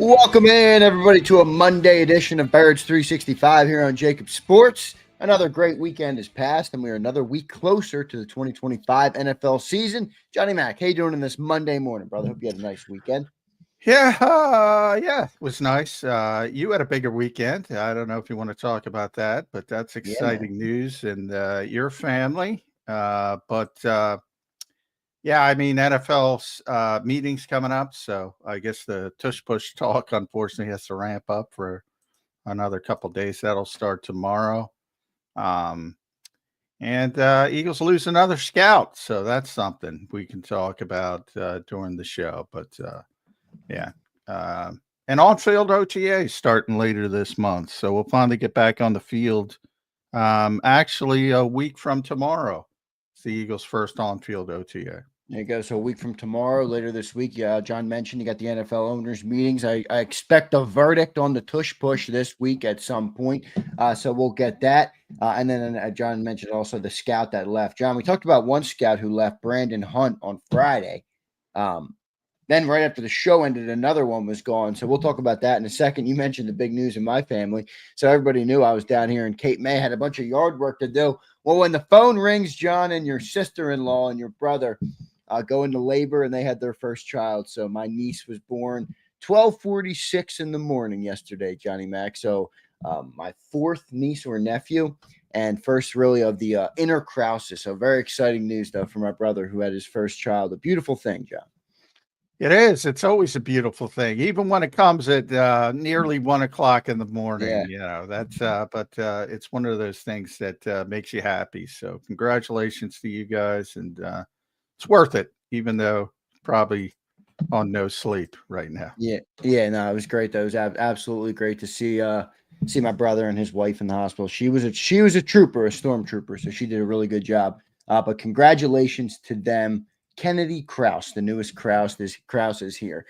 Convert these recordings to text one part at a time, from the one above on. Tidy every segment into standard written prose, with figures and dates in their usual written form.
Welcome in, everybody, to a Monday edition of Birds 365 here on JAKIB Sports. Another great weekend has passed, and we are another week closer to the 2025 NFL season. Johnny Mac, how you doing in this Monday morning, brother? Hope you had a nice weekend. Yeah, it was nice. You had a bigger weekend. I don't know if you want to talk about that, but that's exciting news and your family. Yeah, I mean, NFL's meetings coming up, so I guess the tush push talk unfortunately has to ramp up for another couple days. That'll start tomorrow. Um, and Eagles lose another scout, so that's something we can talk about during the show. But yeah. And on-field OTA starting later this month, so we'll finally get back on the field. Actually, a week from tomorrow, it's the Eagles' first on-field OTA. There you go. So a week from tomorrow, later this week, John mentioned you got the NFL owners meetings. I expect a verdict on the tush push this week at some point. So we'll get that. And then John mentioned also the scout that left. John, we talked about one scout who left, Brandon Hunt, on Friday. Then right after the show ended, another one was gone. So we'll talk about that in a second. You mentioned the big news in my family. So everybody knew I was down here in Cape May, had a bunch of yard work to do. Well, when the phone rings, John, and your sister-in-law and your brother go into labor, and they had their first child. So my niece was born 12:46 in the morning yesterday, Johnny Mac. So my fourth niece or nephew, and first really of the inner Krauses. So very exciting news, though, for my brother who had his first child. A beautiful thing, John. It is. It's always a beautiful thing, even when it comes at nearly 1 o'clock in the morning. Yeah. That's. But it's one of those things that makes you happy. So congratulations to you guys, and it's worth it, even though probably on no sleep right now. Yeah. No, it was great. Though. It was absolutely great to see my brother and his wife in the hospital. She was a trooper, a stormtrooper, so she did a really good job. But congratulations to them. Kennedy Krauss, the newest Krauss. This Krauss is here.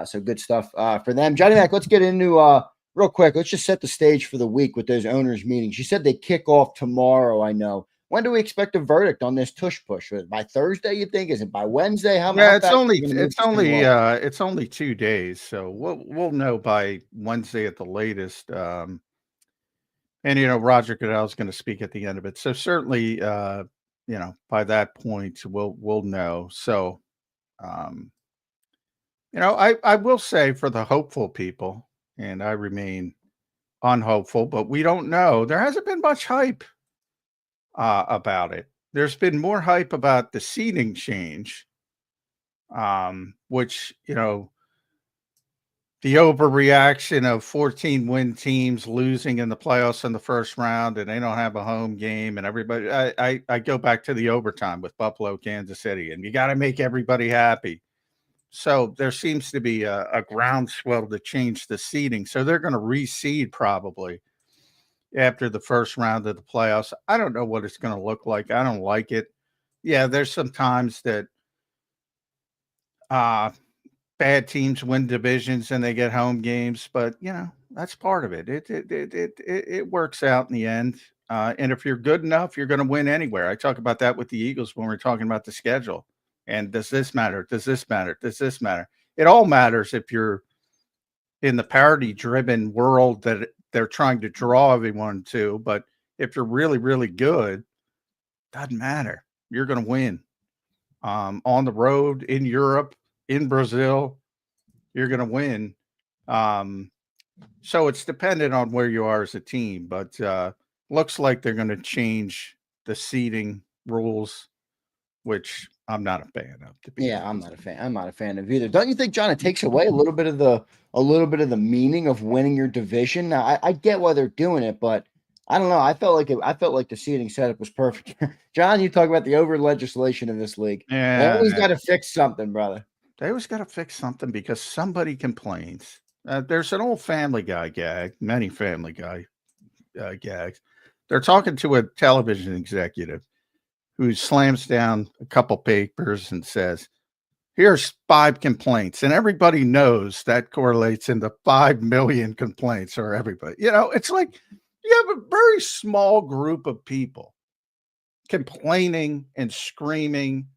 So good stuff for them. Johnny Mac, let's get into real quick. Let's just set the stage for the week with those owners meetings. You said they kick off tomorrow. I know. When do we expect a verdict on this tush push? By Thursday, you think? Is it by Wednesday? How It's fast only 2 days, so we'll know by Wednesday at the latest. And Roger Goodell is going to speak at the end of it, so certainly by that point we'll know. So I will say, for the hopeful people, and I remain unhopeful, but we don't know. There hasn't been much hype about it. There's been more hype about the seating change, which, the overreaction of 14-win teams losing in the playoffs in the first round, and they don't have a home game, and everybody. I go back to the overtime with Buffalo, Kansas City, and you got to make everybody happy. So there seems to be a groundswell to change the seeding. So they're going to reseed probably after the first round of the playoffs. I don't know what it's going to look like. I don't like it. Yeah, there's some times that bad teams win divisions and they get home games, but that's part of it. It works out in the end. And if you're good enough, you're going to win anywhere. I talk about that with the Eagles when we're talking about the schedule. And does this matter? Does this matter? Does this matter? It all matters if you're in the parity-driven world that they're trying to draw everyone to. But if you're really, really good, doesn't matter. You're going to win. On the road, in Europe, in Brazil, you're going to win. So it's dependent on where you are as a team. But looks like they're going to change the seeding rules, which I'm not a fan of. I'm not a fan. I'm not a fan of either. Don't you think, John, it takes away a little bit of the meaning of winning your division? Now, I get why they're doing it, but I don't know. I felt like the seating setup was perfect. John, you talk about the over legislation in this league. They always got to fix something, brother. They always got to fix something because somebody complains. There's an old Family Guy gag, many Family Guy gags. They're talking to a television executive who slams down a couple papers and says, here's 5 complaints. And everybody knows that correlates into 5 million complaints, or everybody. It's like you have a very small group of people complaining and screaming,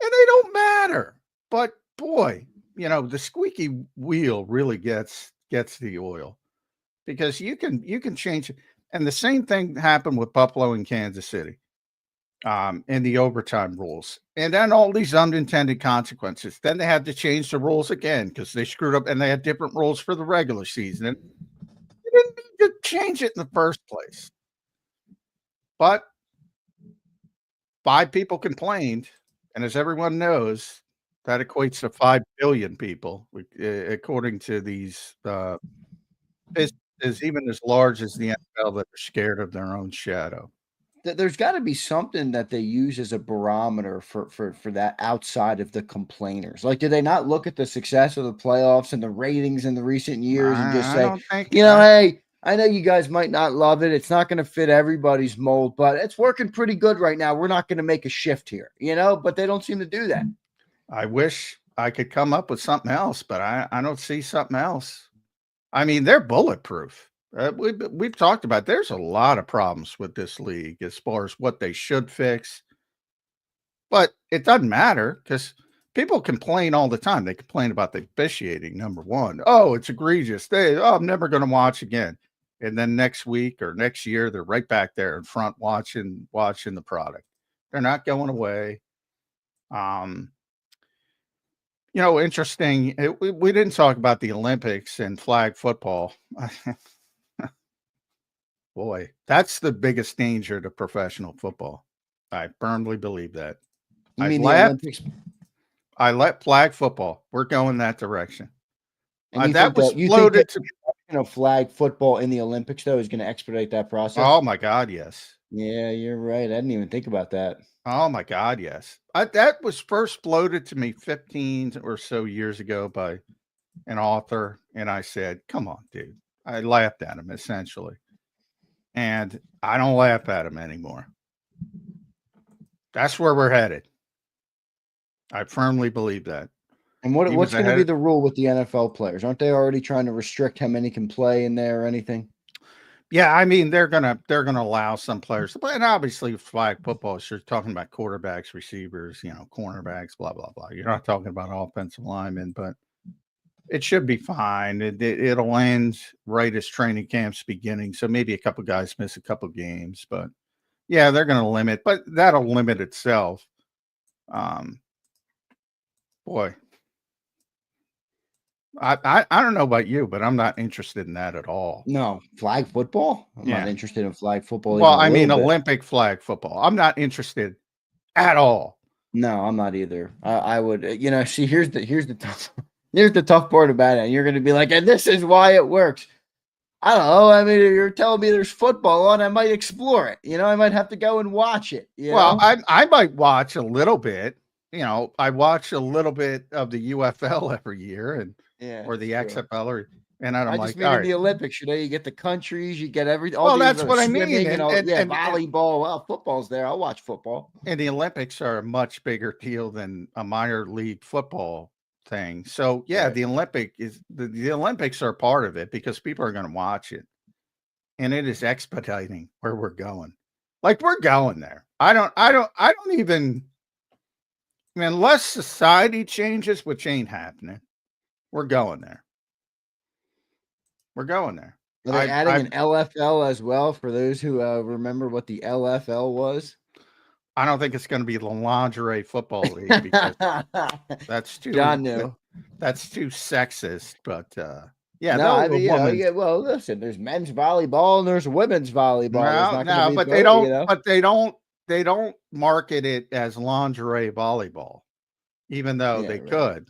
and they don't matter. But boy, the squeaky wheel really gets the oil, because you can change it. And the same thing happened with Buffalo and Kansas City, in the overtime rules, and then all these unintended consequences. Then they had to change the rules again because they screwed up, and they had different rules for the regular season. And you didn't need to change it in the first place. But 5 people complained, and as everyone knows, that equates to 5 billion people, according to these businesses, even as large as the NFL, that are scared of their own shadow. There's got to be something that they use as a barometer for that outside of the complainers. Like, do they not look at the success of the playoffs and the ratings in the recent years and just I say, don't think hey, I know you guys might not love it. It's not going to fit everybody's mold, but it's working pretty good right now. We're not going to make a shift here, but they don't seem to do that. I wish I could come up with something else, but I don't see something else. I mean, they're bulletproof. We've talked about, there's a lot of problems with this league as far as what they should fix, but it doesn't matter because people complain all the time. They complain about the officiating, number one. Oh, it's egregious. I'm never going to watch again. And then next week or next year, they're right back there in front watching the product. They're not going away. Interesting. We didn't talk about the Olympics and flag football. Boy, that's the biggest danger to professional football. I firmly believe that. You mean the Olympics? I let flag football. We're going that direction. And that was floated to flag football in the Olympics, though, is going to expedite that process. Oh my God, yes. Yeah, you're right. I didn't even think about that. Oh my God, yes. That was first floated to me 15 or so years ago by an author, and I said, "Come on, dude." I laughed at him essentially, and I don't laugh at him anymore. That's where we're headed. I firmly believe that. And what's going to be the rule with the NFL players? Aren't they already trying to restrict how many can play in there or anything? Yeah, I mean, they're gonna allow some players to play, and obviously flag football, you're talking about quarterbacks, receivers, cornerbacks, blah blah blah. You're not talking about offensive linemen, but it should be fine. It'll end right as training camp's beginning, so maybe a couple guys miss a couple games, but yeah, they're going to limit, but that'll limit itself. Boy, I don't know about you, but I'm not interested in that at all. No, flag football? I'm not interested in flag football. Well, I mean, Olympic flag football. I'm not interested at all. No, I'm not either. I would, see, here's the tough part about it. You're going to be like, and this is why it works. I don't know. I mean, you're telling me there's football on, I might explore it. I might have to go and watch it. Well, I might watch a little bit. I watch a little bit of the UFL every year, or the XFL, and I'm like, all right. The Olympics, you get the countries, you get everything. Well, that's what I mean. And volleyball. Well, football's there. I'll watch football. And the Olympics are a much bigger deal than a minor league football thing. So yeah, right. The Olympics are part of it because people are going to watch it, and it is expediting where we're going. Like, we're going there. I don't even. I mean, unless society changes, which ain't happening, we're going there. We're going there. Are they adding an LFL as well for those who remember what the LFL was? I don't think it's going to be the lingerie football league because that's too. John knew. That's too sexist, but yeah. No, I mean, well, listen. There's men's volleyball and there's women's volleyball. No, but they don't. But they don't. They don't market it as lingerie volleyball, even though they could.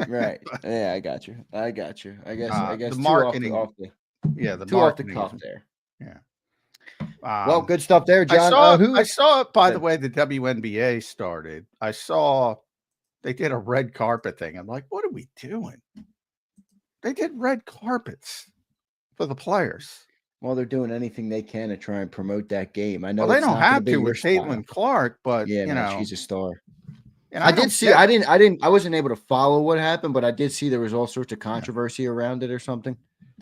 Right. Yeah, I got you. I guess the marketing. The marketing off the cuff there. Yeah. Well, good stuff there, John. I saw it, by the way, the WNBA started. I saw they did a red carpet thing. I'm like, what are we doing? They did red carpets for the players. Well, they're doing anything they can to try and promote that game. I know they don't have to with Caitlin Clark, but she's a star. And I wasn't able to follow what happened, but I did see there was all sorts of controversy around it or something.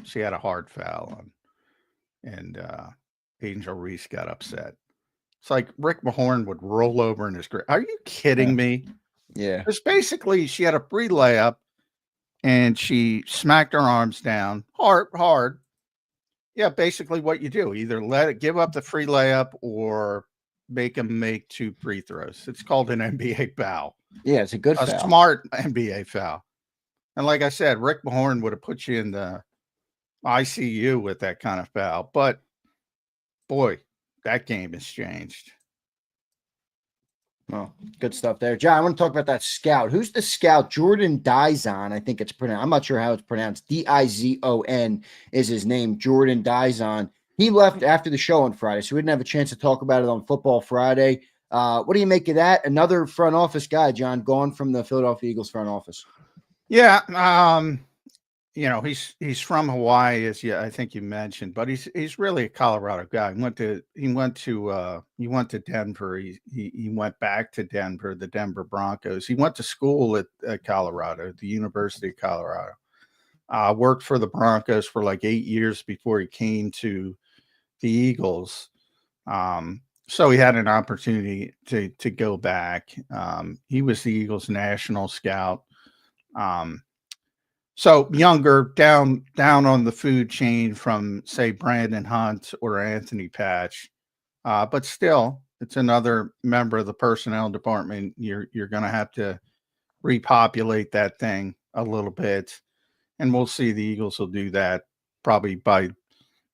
She had a hard foul on, and Angel Reese got upset. It's like Rick Mahorn would roll over in his grave. Are you kidding me? Yeah. Because basically she had a free layup, and she smacked her arms down hard. Yeah, basically what you do, either give up the free layup or make him make 2 free throws. It's called an NBA foul. Yeah, it's a good A foul. smart NBA foul. And like I said, Rick Mahorn would have put you in the ICU with that kind of foul. But boy, that game has changed. Well, good stuff there. John, I want to talk about that scout. Who's the scout? Jordan Dizon, I think it's pronounced. I'm not sure how it's pronounced. Dizon is his name, Jordan Dizon. He left after the show on Friday, so we didn't have a chance to talk about it on Football Friday. What do you make of that? Another front office guy, John, gone from the Philadelphia Eagles front office. Yeah, you know, he's from Hawaii, as I think you mentioned, but he's really a Colorado guy. He went to Denver. He went back to Denver, the Denver Broncos. He went to school at Colorado, the University of Colorado. Worked for the Broncos for like 8 years before he came to the Eagles. So he had an opportunity to go back. He was the Eagles national scout. So younger, down on the food chain from, say, Brandon Hunt or Anthony Patch, but still, it's another member of the personnel department. You're going to have to repopulate that thing a little bit, and we'll see. The Eagles will do that probably by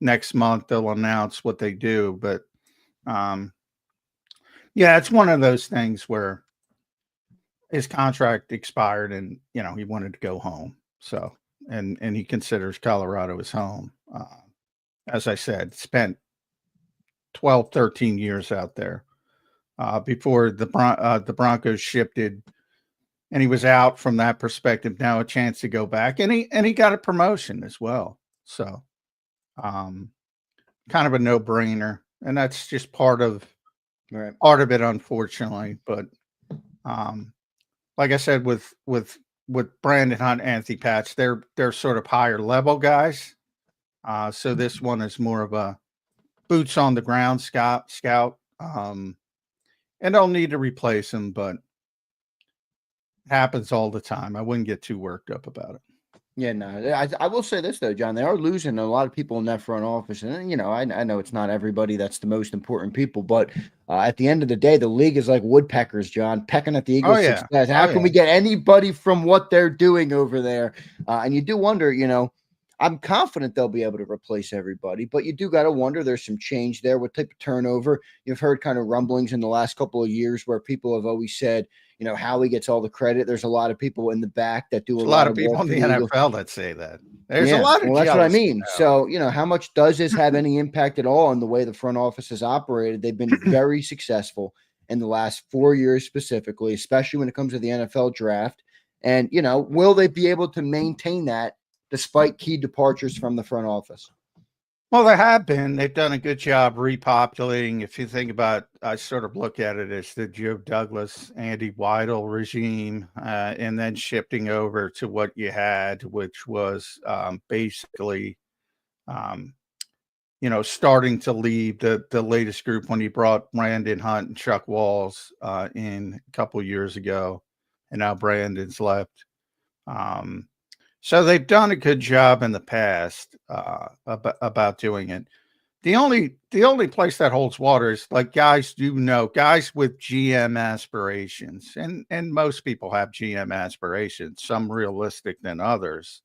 next month. They'll announce what they do, but yeah, it's one of those things where his contract expired, and he wanted to go home. So, and he considers Colorado his home. As I said, spent 12, 13 years out there before the Broncos shifted, and he was out from that perspective. Now a chance to go back, and he got a promotion as well. So, kind of a no-brainer, and that's just part of it, unfortunately. But like I said, with Brandon Hunt, Anthony Patch, they're sort of higher level guys. So this one is more of a boots on the ground scout. And they'll need to replace him, but it happens all the time. I wouldn't get too worked up about it. Yeah, no, I will say this though, John, they are losing a lot of people in that front office, and I know it's not everybody that's the most important people, but at the end of the day, the league is like woodpeckers, John, pecking at the Eagles' success. How can we get anybody from what they're doing over there? And you do wonder, I'm confident they'll be able to replace everybody, but you do got to wonder. There's some change there. What type of turnover? You've heard kind of rumblings in the last couple of years where people have always said, Howie gets all the credit. There's a lot of people in the back that do a lot of people in the NFL that say that. There's a lot of that's what I mean. Now. So, how much does this have any impact at all on the way the front office has operated? They've been very successful in the last 4 years specifically, especially when it comes to the NFL draft. And, will they be able to maintain that despite key departures from the front office? Well, they have been. They've done a good job repopulating. If you think about, I sort of look at it as the Joe Douglas, Andy Weidel regime, and then shifting over to what you had, which was basically, starting to leave the latest group when he brought Brandon Hunt and Chuck Walls in a couple years ago, and now Brandon's left. So they've done a good job in the past about doing it. The only place that holds water is like guys with GM aspirations, and most people have GM aspirations, some realistic than others.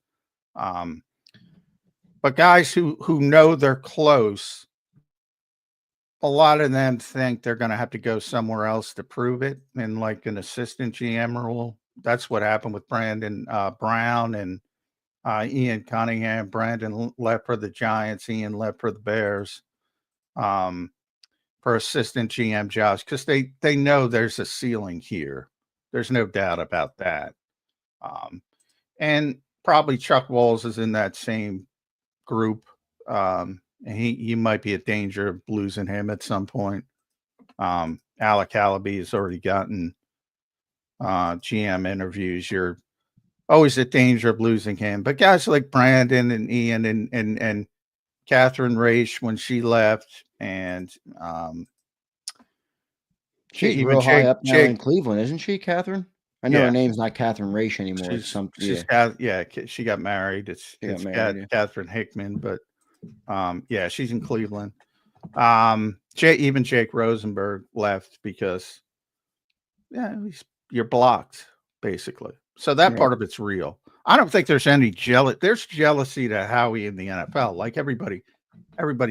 But guys who know they're close, a lot of them think they're going to have to go somewhere else to prove it, in like an assistant GM role. That's what happened with Brandon Brown and Ian Cunningham. Brandon left for the Giants. Ian left for the Bears for assistant GM jobs because they know there's a ceiling here. There's no doubt about that. And probably Chuck Walls is in that same group. And he might be at danger of losing him at some point. Alec Hallaby has already gotten GM interviews. You're always at danger of losing him. But guys like Brandon and Ian and Catherine Raish when she left, and she's real high up now in Cleveland, isn't she, Catherine? I know her name's not Catherine Raish anymore. She got married. It's Catherine Hickman, but she's in Cleveland. Even Jake Rosenberg left because you're blocked basically. So that part of it's real. I don't think there's any there's jealousy to Howie in the NFL. Like everybody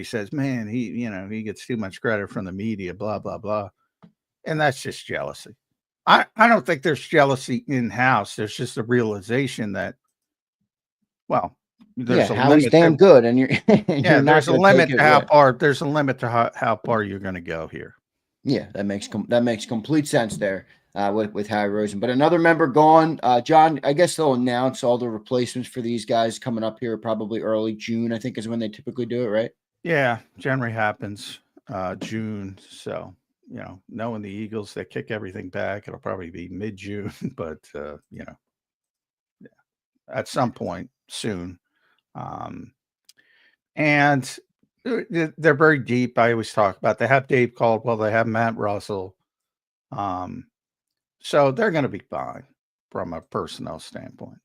says, man, he gets too much credit from the media, blah, blah, blah. And that's just jealousy. I don't think there's jealousy in-house. There's just a realization that, there's a Howie's limit. Damn good, and you're there's a limit to how far. There's a limit to how far you're going to go here. Yeah, that makes complete sense there with Howie Rosen. But another member gone. John, I guess they'll announce all the replacements for these guys coming up here probably early June, I think is when they typically do it, right? Yeah, generally happens June. So, knowing the Eagles, they kick everything back. It'll probably be mid-June, but, at some point soon. And they're very deep. I always talk about, they have Dave Caldwell, they have Matt Russell. So they're going to be fine from a personnel standpoint.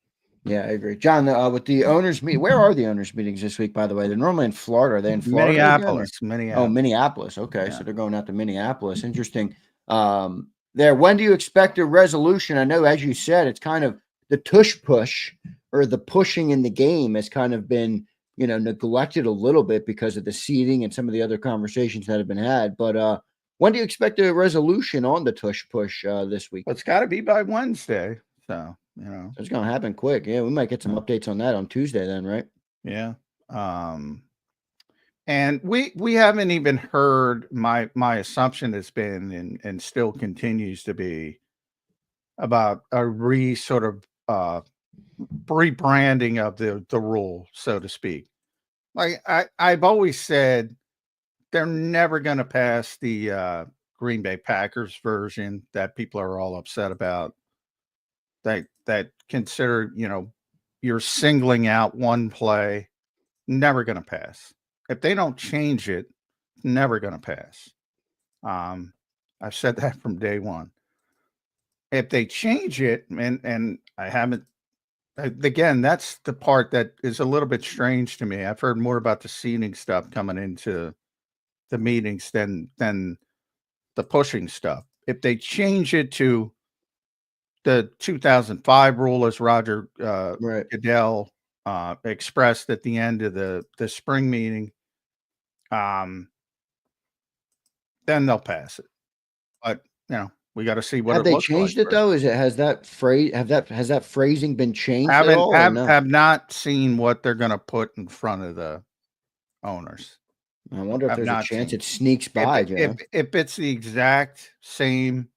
Yeah, I agree. John, with the owners meeting, where are the owners meetings this week, by the way? They're normally in Florida. Are they in Florida? Minneapolis. Oh, Minneapolis. Okay. Yeah. So they're going out to Minneapolis. Interesting. There, when do you expect a resolution? I know, as you said, it's kind of the tush push, or the pushing in the game has kind of been, neglected a little bit because of the seeding and some of the other conversations that have been had. But when do you expect a resolution on the tush push this week? Well, it's got to be by Wednesday. So, it's going to happen quick. Yeah, we might get some updates on that on Tuesday then, right? Yeah. And we haven't even heard, my assumption has been and still continues to be about a rebranding of the rule, so to speak. Like I've always said, they're never going to pass the Green Bay Packers version that people are all upset about. That consider, you're singling out one play, never going to pass. If they don't change it, never going to pass. I've said that from day one. If they change it, and I haven't, again, that's the part that is a little bit strange to me. I've heard more about the seeding stuff coming into the meetings than the pushing stuff. If they change it to the 2005 rule, as Roger Goodell expressed at the end of the spring meeting, then they'll pass it. But we got to see what have it they looks changed like it though. Has that phrasing been changed? Have not seen what they're going to put in front of the owners. I wonder if there's a chance it sneaks by. If it's the exact same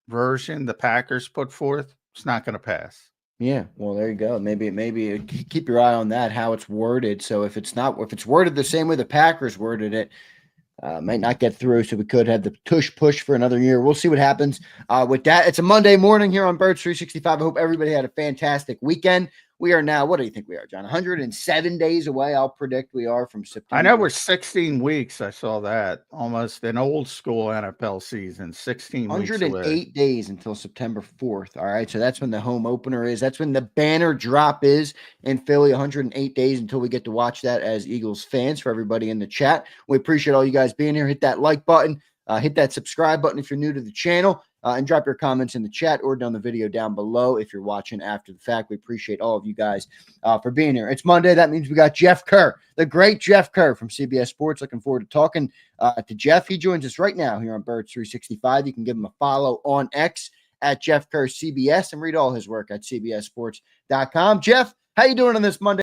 version the Packers put forth, it's not going to pass. Yeah, well, there you go. Maybe keep your eye on that, how it's worded. So if it's worded the same way the Packers worded it, might not get through. So we could have the tush push for another year. We'll see what happens with that. It's a Monday morning here on Birds 365. I hope everybody had a fantastic weekend. We are now, what do you think we are, John? 107 days away. I'll predict we are from September. I know we're 16 weeks. I saw that. Almost an old school NFL season. 16 weeks 108 days until September 4th. All right. So that's when the home opener is. That's when the banner drop is in Philly. 108 days until we get to watch that as Eagles fans. For everybody in the chat, we appreciate all you guys being here. Hit that like button. Hit that subscribe button if you're new to the channel. And drop your comments in the chat or down the video down below if you're watching after the fact. We appreciate all of you guys for being here. It's Monday. That means we got Jeff Kerr, the great Jeff Kerr from CBS Sports. Looking forward to talking to Jeff. He joins us right now here on Birds 365. You can give him a follow on X at Jeff Kerr CBS and read all his work at cbssports.com. Jeff, how you doing on this Monday?